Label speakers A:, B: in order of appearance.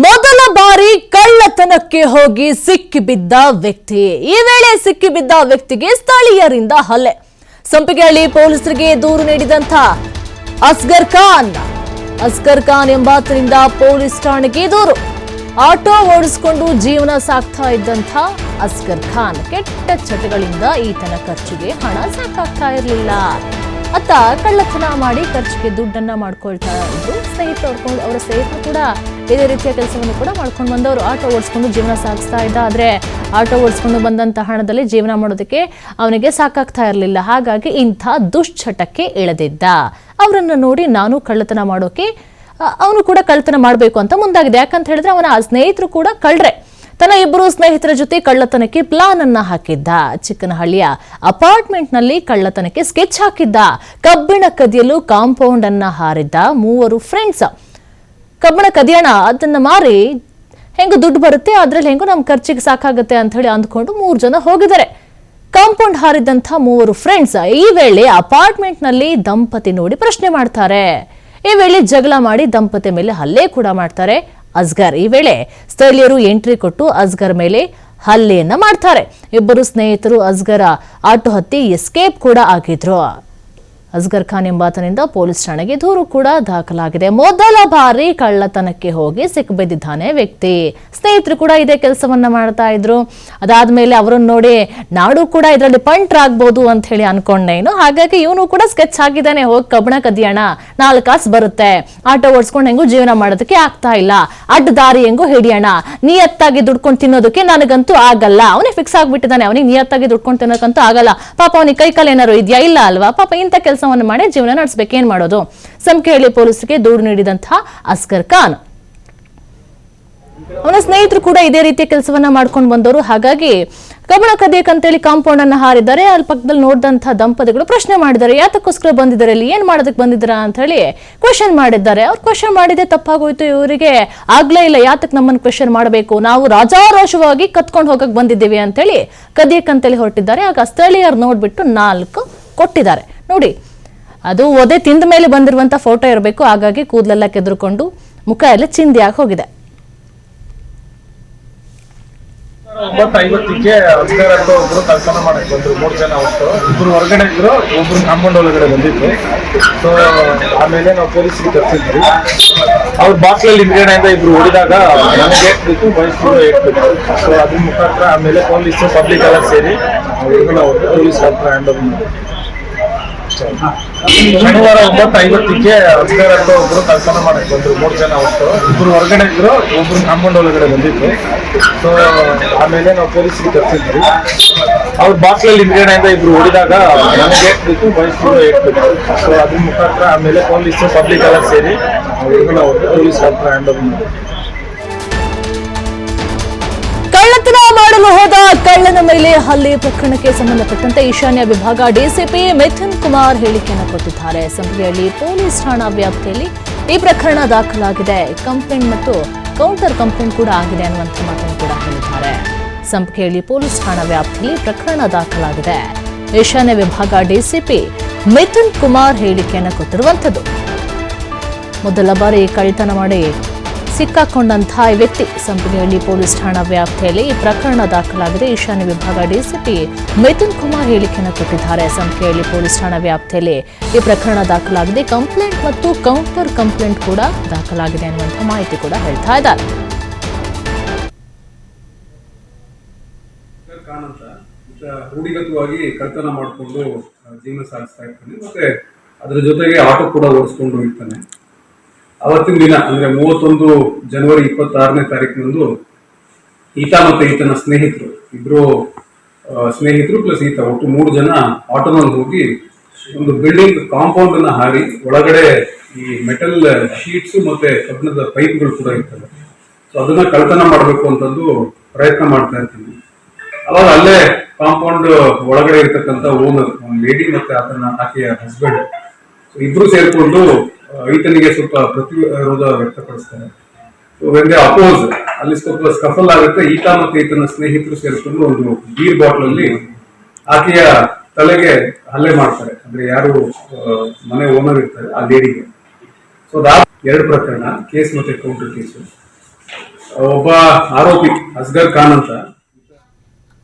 A: ಮೊದಲ ಬಾರಿ ಕಳ್ಳತನಕ್ಕೆ ಹೋಗಿ ಸಿಕ್ಕಿಬಿದ್ದ ವ್ಯಕ್ತಿ. ಈ ವೇಳೆ ಸಿಕ್ಕಿಬಿದ್ದ ವ್ಯಕ್ತಿಗೆ ಸ್ಥಳೀಯರಿಂದ ಹಲ್ಲೆ. ಸಂಪಿಗೆಹಳ್ಳಿ ಪೊಲೀಸರಿಗೆ ದೂರು ನೀಡಿದಂತ ಅಸ್ಗರ್ ಖಾನ್ ಎಂಬಾತರಿಂದ ಪೊಲೀಸ್ ಠಾಣೆಗೆ ದೂರು. ಆಟೋ ಓಡಿಸಿಕೊಂಡು ಜೀವನ ಸಾಕ್ತಾ ಇದ್ದಂಥ ಅಸ್ಗರ್ ಖಾನ್ ಕೆಟ್ಟ ಚಟಗಳಿಂದ ಈತನ ಖರ್ಚಿಗೆ ಹಣ ಸಾಕಾಗ್ತಾ ಇರಲಿಲ್ಲ. ಅತ್ತ ಕಳ್ಳತನ ಮಾಡಿ ಖರ್ಚಿಗೆ ದುಡ್ಡನ್ನ ಮಾಡ್ಕೊಳ್ತಾ ಇದ್ರು. ಅವರ ಸ್ನೇಹಿತರು ಕೂಡ ಇದೇ ರೀತಿಯ ಕೆಲಸವನ್ನು ಕೂಡ ಮಾಡ್ಕೊಂಡು ಬಂದವರು. ಆಟೋ ಓಡಿಸ್ಕೊಂಡು ಜೀವನ ಸಾಗಿಸ್ತಾ ಇದ್ದ. ಆದ್ರೆ ಆಟೋ ಓಡಿಸ್ಕೊಂಡು ಬಂದಂತ ಹಣದಲ್ಲಿ ಜೀವನ ಮಾಡೋದಕ್ಕೆ ಅವನಿಗೆ ಸಾಕಾಗ್ತಾ ಇರಲಿಲ್ಲ. ಹಾಗಾಗಿ ಇಂಥ ದುಶ್ಚಟಕ್ಕೆ ಇಳಿದಿದ್ದ. ಅವರನ್ನ ನೋಡಿ ನಾನು ಕಳ್ಳತನ ಮಾಡೋಕೆ ಅವನು ಕೂಡ ಕಳ್ಳತನ ಮಾಡಬೇಕು ಅಂತ ಮುಂದಾಗಿದೆ. ಯಾಕಂತ ಹೇಳಿದ್ರೆ ಅವನ ಸ್ನೇಹಿತರು ಕೂಡ ಕಳ್ಳರೆ. ತನ್ನ ಇಬ್ಬರು ಸ್ನೇಹಿತರ ಜೊತೆ ಕಳ್ಳತನಕ್ಕೆ ಪ್ಲಾನ್ ಅನ್ನ ಹಾಕಿದ್ದ. ಚಿಕ್ಕನಹಳ್ಳಿಯ ಅಪಾರ್ಟ್ಮೆಂಟ್ ನಲ್ಲಿ ಕಳ್ಳತನಕ್ಕೆ ಸ್ಕೆಚ್ ಹಾಕಿದ್ದ. ಕಬ್ಬಿಣ ಕದಿಯಲು ಕಾಂಪೌಂಡ್ ಅನ್ನ ಹಾರಿದ್ದ ಮೂವರು ಫ್ರೆಂಡ್ಸ್. ಕಬ್ಬಿಣ ಕದಿಯೋಣ, ಅದನ್ನ ಮಾರಿ ಹೆಂಗು ದುಡ್ಡು ಬರುತ್ತೆ, ಅದ್ರಲ್ಲಿ ಹೆಂಗು ನಮ್ ಖರ್ಚಿಗೆ ಸಾಕಾಗುತ್ತೆ ಅಂತ ಹೇಳಿ ಅಂದ್ಕೊಂಡು 3 ಜನ ಹೋಗಿದ್ದಾರೆ. ಕಾಂಪೌಂಡ್ ಹಾರಿದಂತ ಮೂವರು ಫ್ರೆಂಡ್ಸ್ ಈ ವೇಳೆ ಅಪಾರ್ಟ್ಮೆಂಟ್ ನಲ್ಲಿ ದಂಪತಿ ನೋಡಿ ಪ್ರಶ್ನೆ ಮಾಡ್ತಾರೆ. ಈ ವೇಳೆ ಜಗಳ ಮಾಡಿ ದಂಪತಿ ಮೇಲೆ ಹಲ್ಲೆ ಕೂಡ ಮಾಡ್ತಾರೆ ಅಸ್ಗರ್. ಈ ವೇಳೆ ಸ್ಥಳೀಯರು ಎಂಟ್ರಿ ಕೊಟ್ಟು ಅಸ್ಗರ್ ಮೇಲೆ ಹಲ್ಲೆಯನ್ನ ಮಾಡ್ತಾರೆ. ಇಬ್ಬರು ಸ್ನೇಹಿತರು ಅಸ್ಗರ ಆಟೋ ಹತ್ತಿ ಎಸ್ಕೇಪ್ ಕೂಡ ಆಗಿದ್ರು. ಅಸ್ಗರ್ ಖಾನ್ ಎಂಬಾತನಿಂದ ಪೊಲೀಸ್ ಠಾಣೆಗೆ ದೂರು ಕೂಡ ದಾಖಲಾಗಿದೆ. ಮೊದಲ ಬಾರಿ ಕಳ್ಳತನಕ್ಕೆ ಹೋಗಿ ಸಿಕ್ಕಿಬಿದ್ದಿದ್ದಾನೆ ವ್ಯಕ್ತಿ. ಸ್ನೇಹಿತರು ಕೂಡ ಇದೇ ಕೆಲಸವನ್ನ ಮಾಡ್ತಾ ಇದ್ರು. ಅದಾದ್ಮೇಲೆ ಅವರನ್ನು ನೋಡಿ ನಾಡು ಕೂಡ ಇದರಲ್ಲಿ ಪಂಟ್ರಾಗ್ಬೋದು ಅಂತ ಹೇಳಿ ಅನ್ಕೊಂಡೇನು. ಹಾಗಾಗಿ ಇವನು ಕೂಡ ಸ್ಕೆಚ್ ಹಾಕಿದ್ದಾನೆ. ಹೋಗಿ ಕಬ್ಬಣ ಕದಿಯೋಣ, 4 ಕಾಸು ಬರುತ್ತೆ, ಆಟೋ ಓಡಿಸ್ಕೊಂಡು ಹೆಂಗು ಜೀವನ ಮಾಡೋದಕ್ಕೆ ಆಗ್ತಾ ಇಲ್ಲ, ಅಡ್ಡ ದಾರಿ ಹೆಂಗು ಹಿಡಿಯೋಣ, ನಿಯತ್ತಾಗಿ ದುಡ್ಕೊಂಡು ತಿನ್ನೋದಕ್ಕೆ ನನಗಂತೂ ಆಗಲ್ಲ. ಅವನೇ ಫಿಕ್ಸ್ ಆಗ್ಬಿಟ್ಟಿದ್ದಾನೆ, ಅವನಿಗೆ ನಿಯತ್ತಾಗಿ ದುಡ್ಕೊಂಡು ತಿನ್ನೋಕಂತೂ ಆಗಲ್ಲ. ಪಾಪ ಅವನಿಗೆ ಕೈ ಕಾಲು ಏನಾರು ಇದೆಯಾ? ಇಲ್ಲ ಅಲ್ವಾ? ಪಾಪ ಇಂಥ ಕೆಲಸವನ್ನು ಮಾಡಿ ಜೀವನ ನಡೆಸಬೇಕೇನ್ ಮಾಡೋದು? ಸಂಪಿಗೆಹಳ್ಳಿ ಪೊಲೀಸರಿಗೆ ದೂರು ನೀಡಿದಂತಹ ಅಸ್ಗರ್ ಖಾನ್ ಅವನ ಸ್ನೇಹಿತರು ಕೂಡ ಇದೇ ರೀತಿಯ ಕೆಲಸವನ್ನ ಮಾಡ್ಕೊಂಡು ಬಂದವರು. ಹಾಗಾಗಿ ಕಬ್ಬಣ ಕದಿಯಕ್ಕಂತೇಳಿ ಕಾಂಪೌಂಡ್ ಅನ್ನ ಹಾರಿದ್ದಾರೆ. ಅಲ್ಲಿ ಪಕ್ಕದಲ್ಲಿ ನೋಡಿದಂತಹ ದಂಪತಿಗಳು ಪ್ರಶ್ನೆ ಮಾಡಿದ್ದಾರೆ, ಯಾತಕ್ಕೋಸ್ಕರ ಬಂದಿದ್ದಾರೆ, ಇಲ್ಲಿ ಏನ್ ಮಾಡೋದಕ್ಕೆ ಬಂದಿದ್ದೀರಾ ಅಂತ ಹೇಳಿ ಕ್ವೆಶನ್ ಮಾಡಿದ್ದಾರೆ. ಅವ್ರು ಕ್ವೆಶನ್ ಮಾಡಿದೆ ತಪ್ಪಾಗೋಯ್ತು. ಇವರಿಗೆ ಆಗ್ಲೇ ಇಲ್ಲ, ಯಾತಕ್ ನಮ್ಮನ್ನು ಕ್ವೆಶನ್ ಮಾಡಬೇಕು, ನಾವು ರಾಜಾರೋಷವಾಗಿ ಕತ್ಕೊಂಡು ಹೋಗಕ್ ಬಂದಿದ್ದೀವಿ ಅಂತ ಹೇಳಿ ಕದಿಯಕ್ಕಂತೇಳಿ ಹೊರಟಿದ್ದಾರೆ. ಆಗ ಸ್ಥಳೀಯರು ನೋಡ್ಬಿಟ್ಟು 4 ಕೊಟ್ಟಿದ್ದಾರೆ. ನೋಡಿ, ಅದು ಒದೆ ತಿಂದ ಮೇಲೆ ಬಂದಿರುವಂತ ಫೋಟೋ ಇರಬೇಕು. ಹಾಗಾಗಿ ಕೂದಲೆಲ್ಲ ಕೆದರ್ಕೊಂಡು ಮುಖ ಎಲ್ಲ ಚಿಂದಿಯಾಗಿ ಹೋಗಿದೆ.
B: 9:50ಕ್ಕೆ ಅಸ್ಗರ್ ಅಂತ ಒಬ್ರು ಕಳ್ತನ ಮಾಡಕ್ ಬಂದ್ರು. 3 ಜನ ಒಟ್ಟು. ಇಬ್ರು ಹೊರಗಡೆ ಇದ್ರು, ಒಬ್ರು ಕಾಂಪೌಂಡ್ ಒಳಗಡೆ ಬಂದಿದ್ರು. ಸೊ ಆಮೇಲೆ ನಾವು ಪೊಲೀಸ್ಗೆ ತರ್ಸಿದ್ವಿ. ಅವ್ರ ಬಾಕ್ಲಲ್ಲಿ ಹಿಂದ್ಗಡೆಯಿಂದ ಇಬ್ರು ಹೊಡಿದಾಗ ನಮ್ಗೆ ಏಟ್ಬಿಟ್ಟು ವಯಸ್ಸು ಏಟ್ಬಿಟ್ಟು. ಸೊ ಅದ್ರ ಮುಖಾಂತರ ಆಮೇಲೆ ಪೊಲೀಸು ಪಬ್ಲಿಕ್ ಎಲ್ಲ ಸೇರಿ ಪೊಲೀಸ್ ಹತ್ರ ಹ್ಯಾಂಡ್ ಓವರ್ ಮಾಡಿದ್ರು. ಶನಿವಾರ 9:50ಕ್ಕೆ ಅಸ್ಗರ್ ಅಂತ ಒಬ್ರು ಕಳ್ತನ ಮಾಡಕ್ ಬಂದ್ರು. 3 ಜನ ಒಟ್ಟು. ಇಬ್ರು ಹೊರಗಡೆ ಇದ್ರು, ಒಬ್ರು ಕಾಂಪೌಂಡ್ ಒಳಗಡೆ ಬಂದಿದ್ರು. ಸೊ ಆಮೇಲೆ ನಾವು ಪೊಲೀಸ್ಗೆ ತರ್ಸಿದ್ವಿ. ಅವ್ರ ಬಾಕ್ಲಲ್ಲಿ ಹಿಂದ್ಗಡೆಯಿಂದ ಇಬ್ರು ಹೊಡಿದಾಗ ನಮ್ಗೆ ಏಟ್ಬಿಟ್ಟು ವಯಸ್ಸು ಏಟ್ಬಿಟ್ಟು. ಸೊ ಅದ್ರ ಮುಖಾಂತರ ಆಮೇಲೆ ಪೊಲೀಸು ಪಬ್ಲಿಕ್ ಎಲ್ಲ ಸೇರಿ ಪೊಲೀಸ್ ಹತ್ರ ಹ್ಯಾಂಡ್ ಓವರ್ ಮಾಡಿದ್ರು.
A: ಕಳ್ಳತನ ಮಾಡಲು ಹೋದ ಕಳ್ಳನ ಮೇಲೆ ಹಲ್ಲೆ ಪ್ರಕರಣಕ್ಕೆ ಸಂಬಂಧಪಟ್ಟಂತೆ ಈಶಾನ್ಯ ವಿಭಾಗ ಡಿಸಿಪಿ ಮಿಥುನ್ ಕುಮಾರ್ ಹೇಳಿಕೆಯನ್ನು ಕೊಟ್ಟಿದ್ದಾರೆ. ಸಂಪಿಗೆಹಳ್ಳಿ ಪೊಲೀಸ್ ಠಾಣಾ ವ್ಯಾಪ್ತಿಯಲ್ಲಿ ಈ ಪ್ರಕರಣ ದಾಖಲಾಗಿದೆ. ಕಂಪ್ಲೇಂಟ್ ಮತ್ತು ಕೌಂಟರ್ ಕಂಪ್ಲೇಂಟ್ ಕೂಡ ಆಗಿದೆ ಅನ್ನುವಂಥ ಮಾತನ್ನು ಕೂಡ ಹೇಳಿದ್ದಾರೆ. ಸಂಪಿಗೆಹಳ್ಳಿ ಪೊಲೀಸ್ ಠಾಣಾ ವ್ಯಾಪ್ತಿಯಲ್ಲಿ ಪ್ರಕರಣ ದಾಖಲಾಗಿದೆ. ಈಶಾನ್ಯ ವಿಭಾಗ ಡಿಸಿಪಿ ಮಿಥುನ್ ಕುಮಾರ್ ಹೇಳಿಕೆಯನ್ನು ಕೊಟ್ಟಿರುವಂಥದ್ದು. ಮೊದಲ ಬಾರಿ ಕಳ್ಳತನ ಮಾಡಿ ಸಿಕ್ಕಾಕೊಂಡಂತಹ ವ್ಯಕ್ತಿ ಸಂಪಿಗೆಹಳ್ಳಿ ಪೊಲೀಸ್ ಠಾಣಾ ವ್ಯಾಪ್ತಿಯಲ್ಲಿ ಈ ಪ್ರಕರಣ ದಾಖಲಾಗಿದೆ. ಈಶಾನ್ಯ ವಿಭಾಗ ಡಿಸಿಪಿ ಮಿಥುನ್ ಕುಮಾರ್ ಹೇಳಿಕೆಯನ್ನು ಕೊಟ್ಟಿದ್ದಾರೆ. ಸಂಪಿಗೆಹಳ್ಳಿ ಪೊಲೀಸ್ ಠಾಣಾ ವ್ಯಾಪ್ತಿಯಲ್ಲಿ ಈ ಪ್ರಕರಣ ದಾಖಲಾಗಿದೆ. ಕಂಪ್ಲೇಂಟ್ ಮತ್ತು ಕೌಂಟರ್ ಕಂಪ್ಲೇಂಟ್ ಕೂಡ ದಾಖಲಾಗಿದೆ ಅನ್ನುವಂಥ ಮಾಹಿತಿ ಕೂಡ ಹೇಳ್ತಾ ಇದ್ದಾರೆ.
C: ರೂಢಿಗತವಾಗಿ ಕಳ್ತನ ಮಾಡಿಕೊಂಡು ಜೀವನ ಸಾಗಿಸ್ತಾ ಇರ್ತಾನೆ. ಮತ್ತೆ ಅದರ ಜೊತೆಗೆ ಆಟೋ ಕೂಡ ಓಡಿಸ್ಕೊಂಡು ಇರ್ತಾನೆ. ಅವತ್ತಿನ ದಿನ ಅಂದ್ರೆ 31 ಜನವರಿ 26ನೇ ತಾರೀಕಿನಂದು ಈತ ಮತ್ತೆ ಈತನ ಸ್ನೇಹಿತರು, ಇಬ್ರು ಸ್ನೇಹಿತರು ಪ್ಲಸ್ ಈತ ಒಟ್ಟು 3 ಜನ ಆಟೋನಲ್ಲಿ ಹೋಗಿ ಒಂದು ಬಿಲ್ಡಿಂಗ್ ಕಾಂಪೌಂಡ್ ಅನ್ನ ಹಾರಿ ಒಳಗಡೆ ಈ ಮೆಟಲ್ ಶೀಟ್ಸ್ ಮತ್ತೆ ಕಬ್ಬಿಣದ ಪೈಪ್ಗಳು ಕೂಡ ಇರ್ತವೆ. ಸೊ ಅದನ್ನ ಕಳ್ತನ ಮಾಡಬೇಕು ಅಂತಂದು ಪ್ರಯತ್ನ ಮಾಡ್ತಾ ಇರ್ತೀನಿ. ಅವಾಗ ಅಲ್ಲೇ ಕಾಂಪೌಂಡ್ ಒಳಗಡೆ ಇರ್ತಕ್ಕಂಥ ಓನರ್, ಒಂದು ಲೇಡಿ ಮತ್ತೆ ಆಕೆಯ ಹಸ್ಬೆಂಡ್, ಇಬ್ರು ಸೇರ್ಕೊಂಡು ಈತನಿಗೆ ಸ್ವಲ್ಪ ಪ್ರತಿರೋಧ ವ್ಯಕ್ತಪಡಿಸ್ತಾರೆ. ಅಪೋಸ್ ಅಲ್ಲಿ ಸ್ವಲ್ಪ ಸ್ಕಫಲ್ ಆಗುತ್ತೆ. ಈತ ಮತ್ತೆ ಈತನ ಸ್ನೇಹಿತರು ಸೇರಿಕೊಂಡು ಒಂದು ಬೀರ್ ಬಾಟ್ಲ್ ಅಲ್ಲಿ ಆಕೆಯ ತಲೆಗೆ ಹಲ್ಲೆ ಮಾಡ್ತಾರೆ. ಅಂದ್ರೆ ಯಾರು ಮನೆ ಓನರ್ ಇರ್ತಾರೆ ಆ ಲೇಡಿಗೆ. ಸೊ ಅದಾದ 2 ಪ್ರಕರಣ, ಕೇಸ್ ಮತ್ತೆ ಕೌಂಟರ್ ಕೇಸು. ಒಬ್ಬ ಆರೋಪಿ ಅಸ್ಗರ್ ಖಾನ್ ಅಂತ